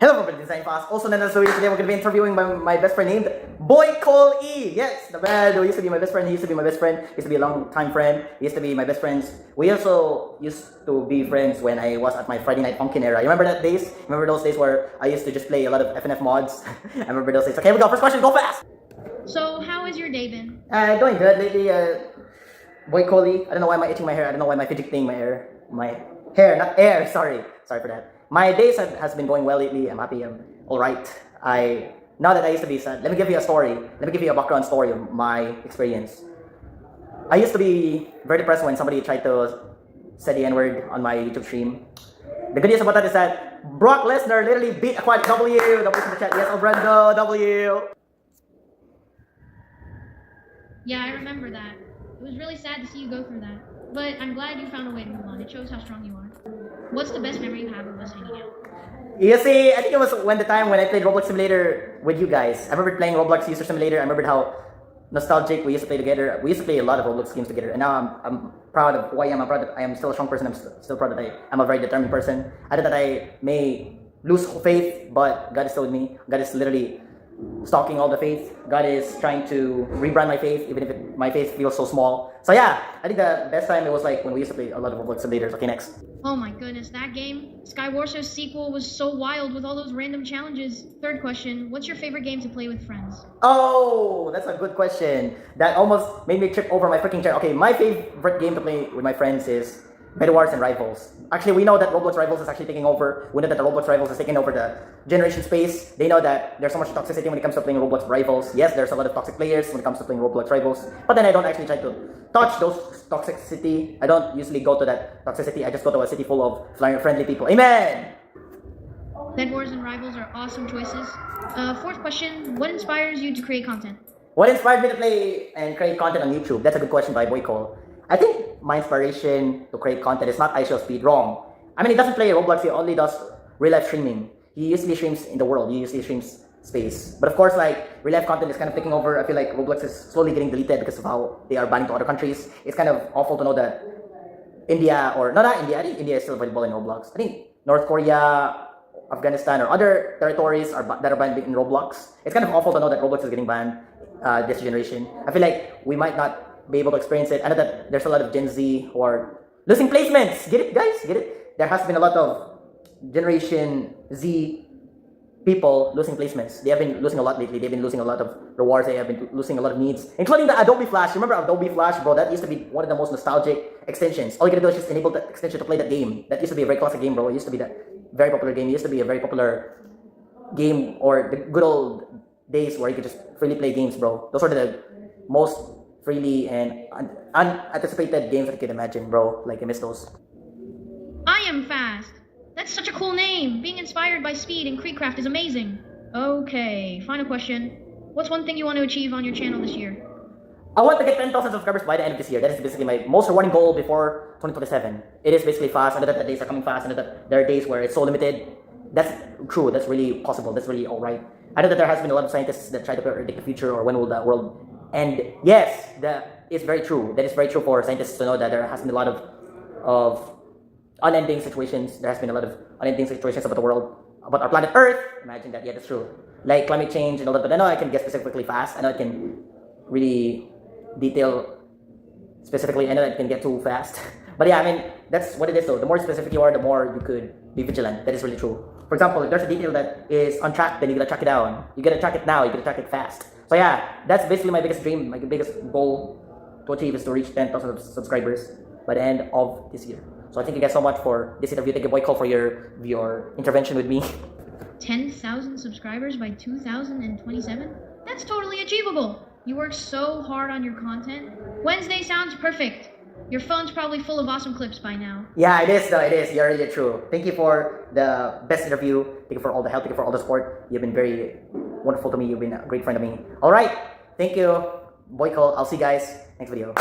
Hello everybody, this is IAmFast. Also known as Louis. Today we're going to be interviewing my best friend named Boicoolee. Yes, the man who used to be my best friend. He used to be my best friend. He used to be a long time friend. He used to be my best friends. We also used to be friends when I was at my Friday night pumpkin era. You remember that days? Remember those days where I used to just play a lot of FNF mods? I remember those days. Okay, here we go. First question, go fast! So, how has your day been? Doing good lately. Boicoolee. I don't know why am I itching my hair. I don't know why am I fidgeting my hair. My hair, not air. Sorry for that. My days has been going well lately. I'm happy. I'm alright. Now that I used to be sad, let me give you a story. Let me give you a background story of my experience. I used to be very depressed when somebody tried to say the N-word on my YouTube stream. The good news about that is that Brock Lesnar literally beat Aquatic W. W in the chat. Yes, Brando W. Yeah, I remember that. It was really sad to see you go through that. But I'm glad you found a way to move on. It shows how strong you are. What's the best memory you have of us hanging out? You see, I think it was the time when I played Roblox Simulator with you guys. I remember playing Roblox User Simulator. I remembered how nostalgic we used to play together. We used to play a lot of Roblox games together. And now I'm proud of who I am. I'm proud that I am still a strong person. I'm still proud that I'm a very determined person. I know that I may lose faith, but God is still with me. God is literally stalking all the faith. God is trying to rebrand my faith, even if my faith feels so small. So yeah, I think the best time it was like when we used to play a lot of Roblox Simulators. Okay, next. Oh my goodness, that game, Skywarso's sequel, was so wild with all those random challenges. Third question, what's your favorite game to play with friends? Oh, that's a good question. That almost made me trip over my freaking chair. Okay, my favorite game to play with my friends is Bed Wars and Rivals. Actually, we know that Roblox Rivals is actually taking over. We know that the Roblox Rivals is taking over the generation space. They know that there's so much toxicity when it comes to playing Roblox Rivals. Yes, there's a lot of toxic players when it comes to playing Roblox Rivals. But then I don't actually try to touch those toxicity. I don't usually go to that toxicity. I just go to a city full of friendly people. Amen! Bed Wars and Rivals are awesome choices. Fourth question, what inspires you to create content? What inspired me to play and create content on YouTube? That's a good question by Boicoolee. I think my inspiration to create content is not IShowSpeed. Wrong. I mean, he doesn't play Roblox. He only does real life streaming. He usually streams in the world. He usually streams space. But of course, like, real life content is kind of taking over. I feel like Roblox is slowly getting deleted because of how they are banning to other countries. It's kind of awful to know that India, or not India, I think India is still available in Roblox. I think North Korea, Afghanistan, or other territories that are banned in Roblox. It's kind of awful to know that Roblox is getting banned this generation. I feel like we might not be able to experience it. I know that there's a lot of Gen Z who are losing placements. Get it, guys? Get it? There has been a lot of Generation Z people losing placements. They have been losing a lot lately. They've been losing a lot of rewards. They have been losing a lot of needs, including the Adobe Flash. Remember Adobe Flash, bro? That used to be one of the most nostalgic extensions. All you gotta do is just enable that extension to play that game. That used to be a very classic game, bro. It used to be that very popular game. It used to be a very popular game, or the good old days where you could just freely play games, bro. Those are the most freely and unanticipated games that you could imagine, bro. Like, I miss those. IAmFast! That's such a cool name! Being inspired by speed and Creekcraft is amazing! Okay, final question. What's one thing you want to achieve on your channel this year? I want to get 10,000 subscribers by the end of this year. That is basically my most rewarding goal before 2027. It is basically fast. I know that the days are coming fast. I know that there are days where it's so limited. That's true. That's really possible. That's really alright. I know that there has been a lot of scientists that try to predict the future or when will the world. And yes, that is very true. That is very true for scientists to know that there has been a lot of unending situations. There has been a lot of unending situations about the world, about our planet Earth. Imagine that. Yeah, that's true. Like climate change and all that. But I know I can get specifically fast. I know I can really detail specifically. I know I can get too fast. But yeah, I mean, that's what it is though. The more specific you are, the more you could be vigilant. That is really true. For example, if there's a detail that is on track, then you gotta track it down. You gotta track it now. You gotta track it fast. So yeah, that's basically my biggest dream, my biggest goal to achieve is to reach 10,000 subscribers by the end of this year. So I thank you guys so much for this interview. Thank you, Boicoolee, for your intervention with me. 10,000 subscribers by 2027? That's totally achievable! You work so hard on your content. Wednesday sounds perfect. Your phone's probably full of awesome clips by now. Yeah, it is though, it is. You're really true. Thank you for the best interview. Thank you for all the help. Thank you for all the support. You've been very wonderful to me. You've been a great friend to me. Alright, thank you, Boicoolee. I'll see you guys next video.